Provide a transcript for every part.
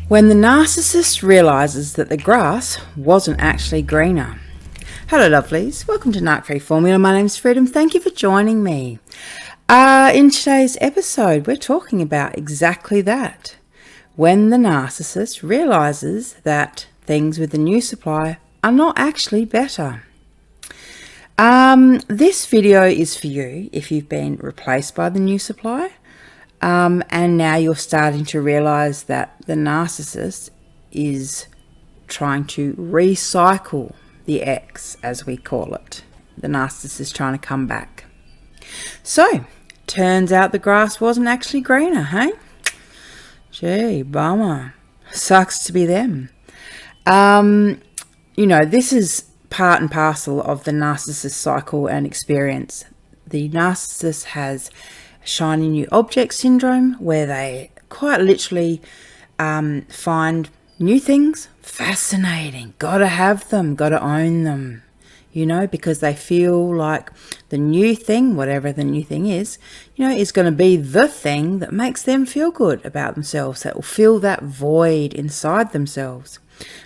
When the narcissist realises that the grass wasn't actually greener. Hello lovelies, welcome to Narc Free Formula. My name's Freedom. Thank you for joining me. In today's episode, we're talking about exactly that. When the narcissist realises that things with the new supply are not actually better. This video is for you if you've been replaced by the new supply. And now you're starting to realise that the narcissist is trying to recycle the ex, as we call it. The narcissist is trying to come back. So, turns out the grass wasn't actually greener, hey? Gee, bummer. Sucks to be them. This is part and parcel of the narcissist cycle and experience. The narcissist has shiny new object syndrome, where they quite literally find new things fascinating, gotta have them, gotta own them, because they feel like the new thing, whatever the new thing is going to be the thing that makes them feel good about themselves, that will fill that void inside themselves.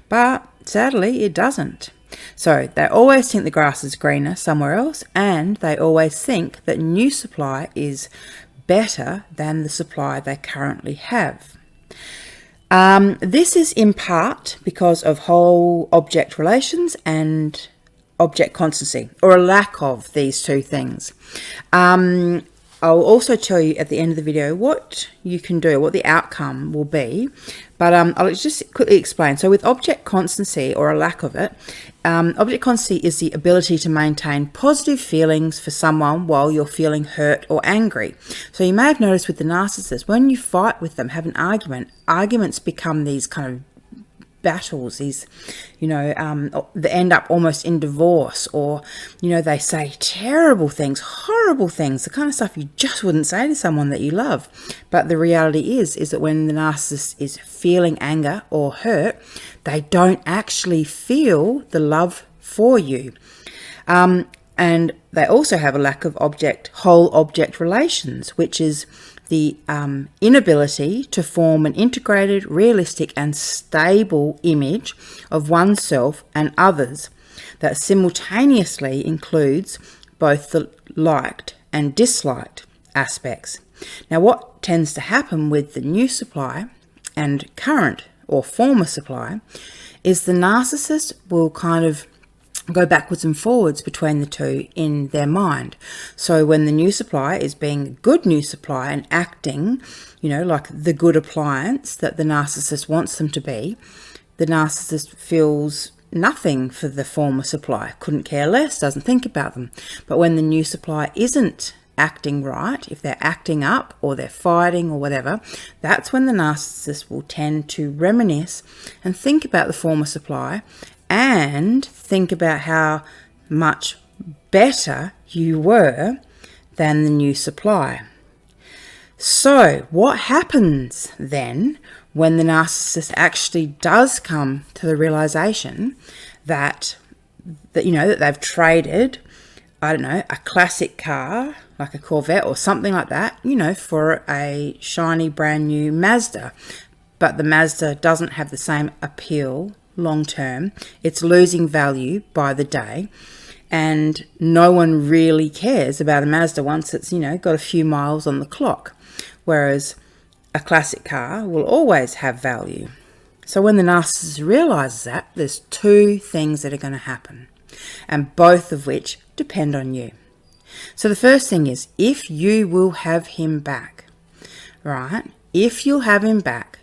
But sadly it doesn't. So they always think the grass is greener somewhere else, and they always think that new supply is better than the supply they currently have. This is in part because of whole object relations and object constancy, or a lack of these two things. I'll also tell you at the end of the video what you can do, what the outcome will be, but I'll just quickly explain. So with object constancy, or a lack of it, object constancy is the ability to maintain positive feelings for someone while you're feeling hurt or angry. So you may have noticed with the narcissist, when you fight with them, have an argument, arguments become these kind of battles, these that end up almost in divorce, or they say terrible things, horrible things, the kind of stuff you just wouldn't say to someone that you love. But the reality is that when the narcissist is feeling anger or hurt, they don't actually feel the love for you, and they also have a lack of whole object relations, which is the inability to form an integrated, realistic and stable image of oneself and others that simultaneously includes both the liked and disliked aspects. Now, what tends to happen with the new supply and current or former supply is the narcissist will kind of go backwards and forwards between the two in their mind. So when the new supply is being a good new supply and acting, like the good appliance that the narcissist wants them to be, the narcissist feels nothing for the former supply, couldn't care less, doesn't think about them. But when the new supply isn't acting right, if they're acting up or they're fighting or whatever, that's when the narcissist will tend to reminisce and think about the former supply and think about how much better you were than the new supply. So what happens then when the narcissist actually does come to the realization that they've traded, a classic car like a Corvette or something like that, for a shiny brand new Mazda, but the Mazda doesn't have the same appeal long term, it's losing value by the day, and no one really cares about a Mazda once it's got a few miles on the clock, whereas a classic car will always have value. So when the narcissist realizes that, there's two things that are going to happen, and both of which depend on you. So the first thing is, if you will have him back, right? If you'll have him back,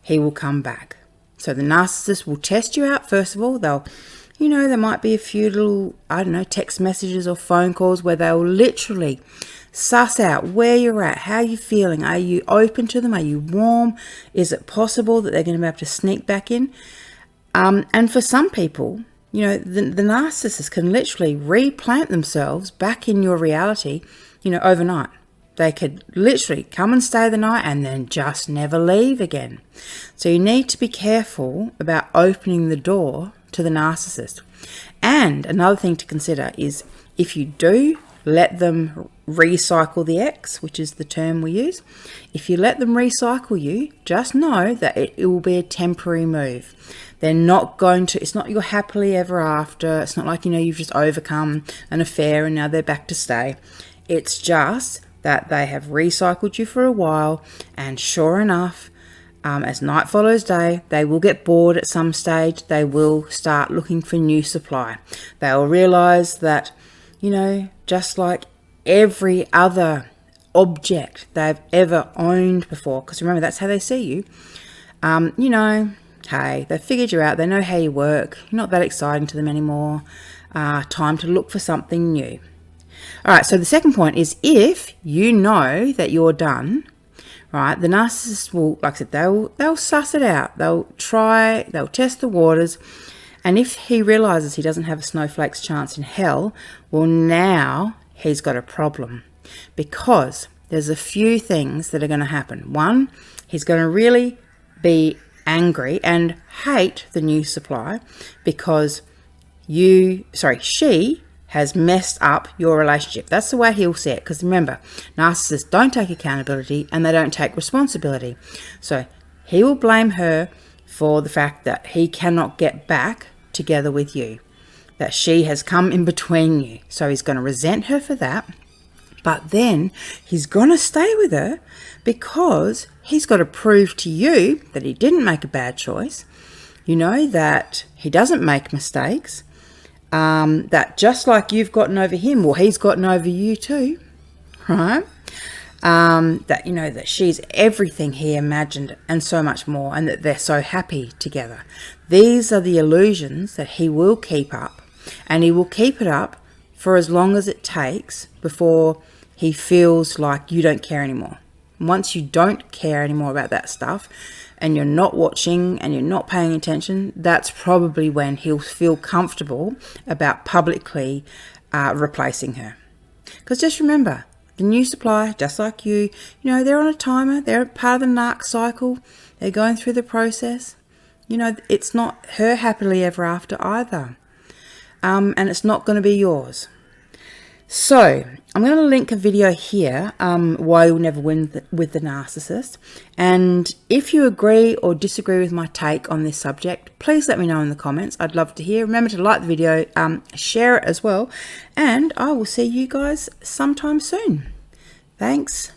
he will come back. So the narcissist will test you out first of all. They'll, there might be a few little, text messages or phone calls where they'll literally suss out where you're at, how you're feeling. Are you open to them? Are you warm? Is it possible that they're going to be able to sneak back in? And for some people, the narcissist can literally replant themselves back in your reality, overnight. They could literally come and stay the night and then just never leave again. So you need to be careful about opening the door to the narcissist. And another thing to consider is, if you do let them recycle the ex, which is the term we use. If you let them recycle you, just know that it will be a temporary move. They're not going to, it's not your happily ever after. It's not like, you've just overcome an affair and now they're back to stay. It's just that they have recycled you for a while, and sure enough, as night follows day, they will get bored at some stage. They will start looking for new supply. They'll realize that, just like every other object they've ever owned before, because remember, that's how they see you. Hey, they figured you out. They know how you work. You're not that exciting to them anymore. Time to look for something new. All right, so the second point is, if you know that you're done, right, the narcissist will, like I said, they'll suss it out. They'll test the waters. And if he realizes he doesn't have a snowflake's chance in hell, well, now he's got a problem, because there's a few things that are going to happen. One, he's going to really be angry and hate the new supply because she has messed up your relationship. That's the way he'll see it. Because remember, narcissists don't take accountability and they don't take responsibility. So he will blame her for the fact that he cannot get back together with you, that she has come in between you. So he's going to resent her for that. But then he's going to stay with her because he's got to prove to you that he didn't make a bad choice, that he doesn't make mistakes, that just like you've gotten over him, well, he's gotten over you too, right? That, that she's everything he imagined and so much more, and that they're so happy together. These are the illusions that he will keep up, and he will keep it up for as long as it takes before he feels like you don't care anymore. Once you don't care anymore about that stuff, and you're not watching and you're not paying attention, that's probably when he'll feel comfortable about publicly replacing her. Because just remember, the new supply, just like you, they're on a timer. They're part of the narc cycle. They're going through the process. It's not her happily ever after either. And it's not going to be yours. So I'm going to link a video here, why you'll never win with the narcissist. And if you agree or disagree with my take on this subject, please let me know in the comments. I'd love to hear. Remember to like the video, share it as well. And I will see you guys sometime soon. Thanks.